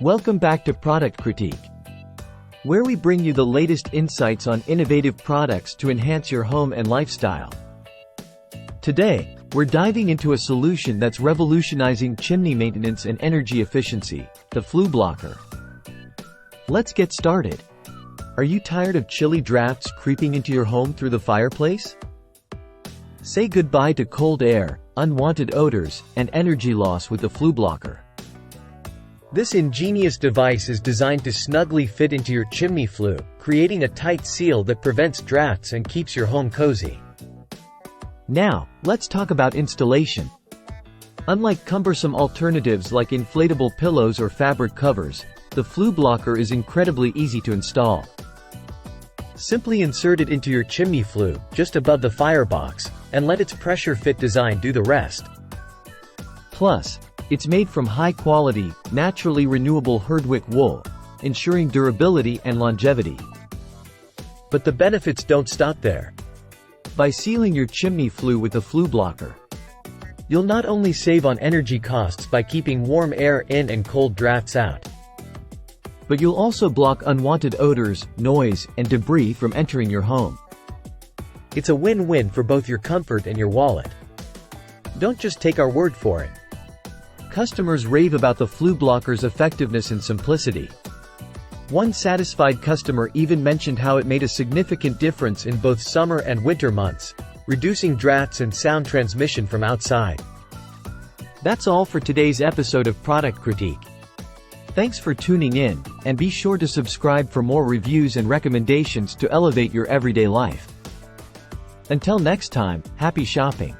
Welcome back to Product Critique, where we bring you the latest insights on innovative products to enhance your home and lifestyle. Today, we're diving into a solution that's revolutionizing chimney maintenance and energy efficiency, the Flueblocker. Let's get started. Are you tired of chilly drafts creeping into your home through the fireplace? Say goodbye to cold air, unwanted odors, and energy loss with the Flueblocker. This ingenious device is designed to snugly fit into your chimney flue, creating a tight seal that prevents drafts and keeps your home cozy. Now, let's talk about installation. Unlike cumbersome alternatives like inflatable pillows or fabric covers, the Flueblocker is incredibly easy to install. Simply insert it into your chimney flue, just above the firebox, and let its pressure-fit design do the rest. Plus, it's made from high-quality, naturally renewable herdwick wool, ensuring durability and longevity. But the benefits don't stop there. By sealing your chimney flue with the Flueblocker, you'll not only save on energy costs by keeping warm air in and cold drafts out, but you'll also block unwanted odors, noise, and debris from entering your home. It's a win-win for both your comfort and your wallet. Don't just take our word for it. Customers rave about the Flueblocker's effectiveness and simplicity. One satisfied customer even mentioned how it made a significant difference in both summer and winter months, reducing drafts and sound transmission from outside. That's all for today's episode of Product Critique. Thanks for tuning in, and be sure to subscribe for more reviews and recommendations to elevate your everyday life. Until next time, happy shopping!